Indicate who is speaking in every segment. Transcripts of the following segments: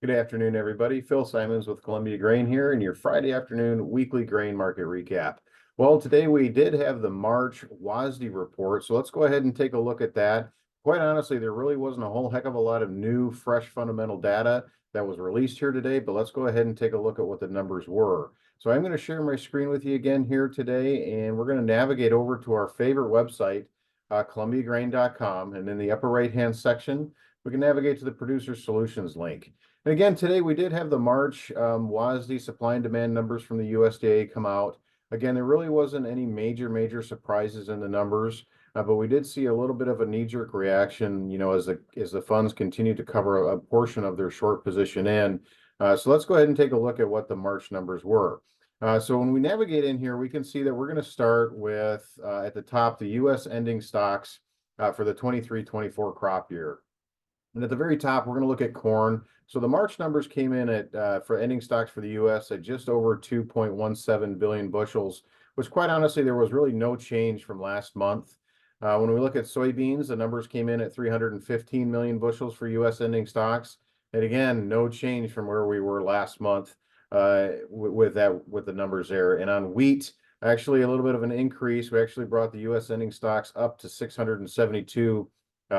Speaker 1: Good afternoon, everybody. Phil Simons with Columbia Grain here, and your Friday afternoon weekly grain market recap. Well, today we did have the March WASDE report, so let's go ahead and take a look at that. Quite honestly, there really wasn't a whole heck of a lot of new, fresh fundamental data that was released here today, but let's go ahead and take a look at what the numbers were. So I'm going to share my screen with you again here today, and we're going to navigate over to our favorite website, columbiagrain.com, and in the upper right-hand section, we can navigate to the Producer Solutions link. And again, today we did have the March WASDE supply and demand numbers from the USDA come out. Again, there really wasn't any major surprises in the numbers, but we did see a little bit of a knee-jerk reaction, as the funds continue to cover a portion of their short position in. So let's go ahead and take a look at what the March numbers were. So when we navigate in here, we can see that we're going to start with, at the top, the U.S. ending stocks for the 23-24 crop year. And at the very top, we're going to look at corn. So the March numbers came in at for ending stocks for the U.S. at just over 2.17 billion bushels, which quite honestly, there was really no change from last month. When we look at soybeans, the numbers came in at 315 million bushels for U.S. ending stocks. And again, no change from where we were last month with the numbers there. And on wheat, actually a little bit of an increase. We actually brought the U.S. ending stocks up to 672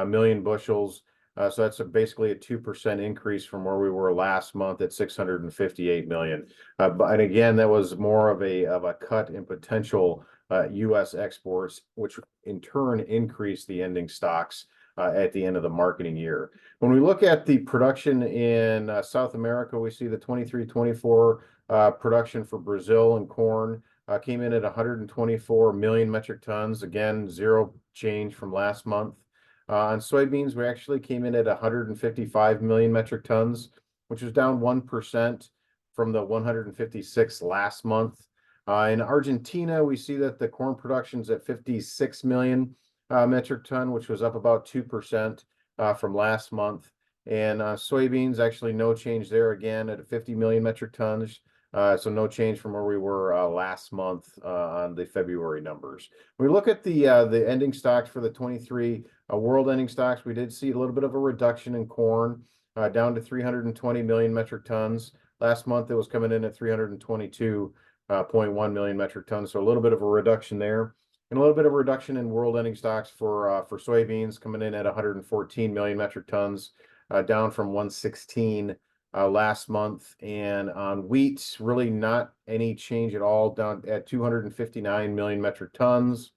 Speaker 1: million bushels. So that's basically a 2% increase from where we were last month at 658 million. And again, that was more of a cut in potential U.S. exports, which in turn increased the ending stocks at the end of the marketing year. When we look at the production in South America, we see the 23-24 production for Brazil and corn came in at 124 million metric tons. Again, zero change from last month. On soybeans, we actually came in at 155 million metric tons, which was down 1% from the 156 last month. In Argentina, we see that the corn production is at 56 million metric ton, which was up about 2% from last month. And soybeans, actually no change there again at 50 million metric tons. So no change from where we were last month on the February numbers. When we look at the ending stocks for the 23 world ending stocks, we did see a little bit of a reduction in corn down to 320 million metric tons. Last month it was coming in at 322.1 million metric tons. So a little bit of a reduction there. And a little bit of a reduction in world ending stocks for soybeans coming in at 114 million metric tons, down from 116 last month. And on wheat, really not any change at all, down at 259 million metric tons,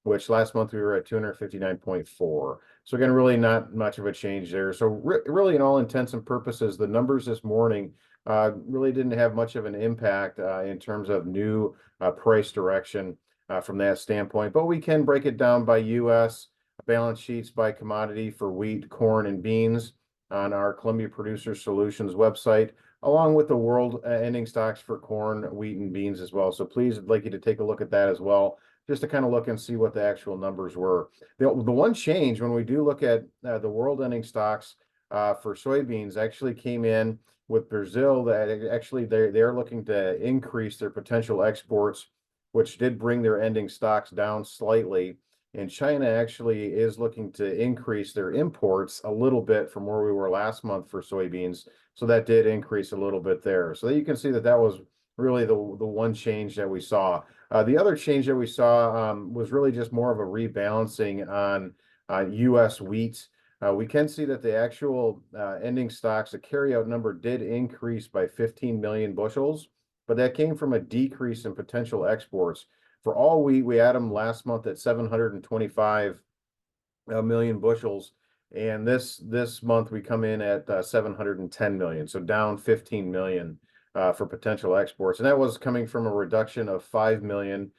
Speaker 1: which last month we were at 259.4. So again, really not much of a change there. So really, in all intents and purposes, the numbers this morning really didn't have much of an impact in terms of new price direction from that standpoint. But we can break it down by U.S. balance sheets by commodity for wheat, corn, and beans on our Columbia Producer Solutions website, along with the world ending stocks for corn, wheat, and beans as well. So please, I'd like you to take a look at that as well, just to kind of look and see what the actual numbers were. The one change when we do look at the world ending stocks for soybeans actually came in with Brazil, that actually they're looking to increase their potential exports, which did bring their ending stocks down slightly. And China actually is looking to increase their imports a little bit from where we were last month for soybeans. So that did increase a little bit there. So you can see that was really the one change that we saw. The other change that we saw was really just more of a rebalancing on U.S. wheat. We can see that the actual ending stocks, the carryout number did increase by 15 million bushels, but that came from a decrease in potential exports. For all wheat, we had them last month at 725 million bushels, and this month we come in at 710 million, so down 15 million for potential exports, and that was coming from a reduction of 5 million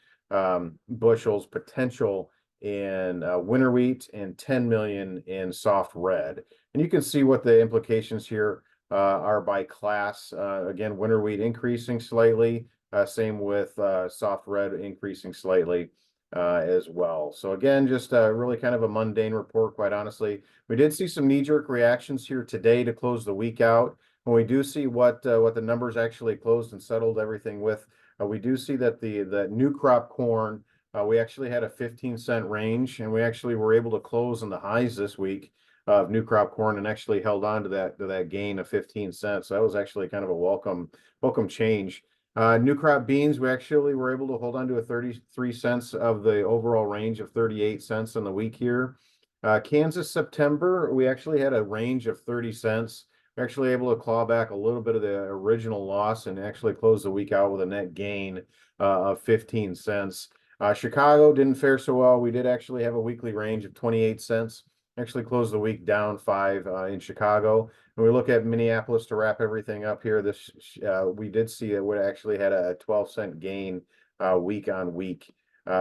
Speaker 1: bushels potential in winter wheat and 10 million in soft red. And you can see what the implications here are by class. Again, winter wheat increasing slightly. Same with soft red increasing slightly as well. So again, just really kind of a mundane report, quite honestly. We did see some knee-jerk reactions here today to close the week out. When we do see what the numbers actually closed and settled everything with, we do see that the new crop corn, we actually had a 15-cent range, and we actually were able to close on the highs this week of new crop corn and actually held on to that gain of 15 cents. So that was actually kind of a welcome change. New crop beans, we actually were able to hold on to a 33 cents of the overall range of 38 cents on the week here. Kansas September, we actually had a range of 30 cents. We're actually able to claw back a little bit of the original loss and actually close the week out with a net gain of 15 cents. Chicago didn't fare so well. We did actually have a weekly range of 28 cents. Actually closed the week down 5 in Chicago. When we look at Minneapolis to wrap everything up here, this we did see that we actually had a 12-cent gain week on week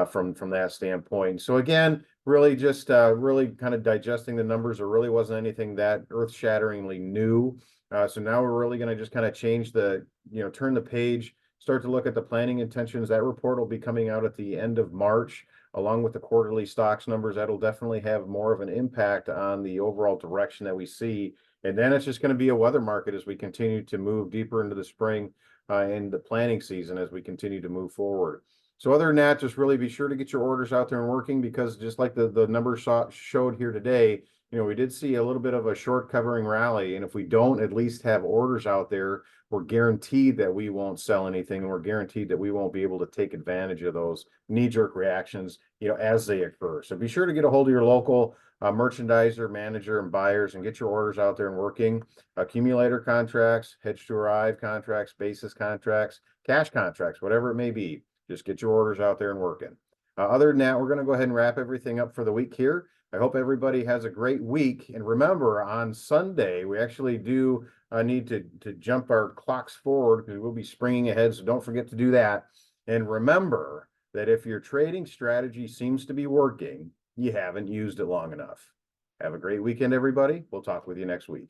Speaker 1: from that standpoint. So again, really just really kind of digesting the numbers. There really wasn't anything that earth-shatteringly new. So now we're really going to just kind of change turn the page, start to look at the planning intentions. That report will be coming out at the end of March, along with the quarterly stocks numbers. That'll definitely have more of an impact on the overall direction that we see. And then it's just going to be a weather market as we continue to move deeper into the spring and the planning season as we continue to move forward. So other than that, just really be sure to get your orders out there and working, because just like the numbers showed here today, we did see a little bit of a short covering rally. And if we don't at least have orders out there, we're guaranteed that we won't sell anything. And we're guaranteed that we won't be able to take advantage of those knee-jerk reactions, as they occur. So be sure to get a hold of your local merchandiser, manager, and buyers and get your orders out there and working. Accumulator contracts, hedge to arrive contracts, basis contracts, cash contracts, whatever it may be. Just get your orders out there and working. Other than that, we're going to go ahead and wrap everything up for the week here. I hope everybody has a great week. And remember, on Sunday, we actually do need to jump our clocks forward because we'll be springing ahead. So don't forget to do that. And remember that if your trading strategy seems to be working, you haven't used it long enough. Have a great weekend, everybody. We'll talk with you next week.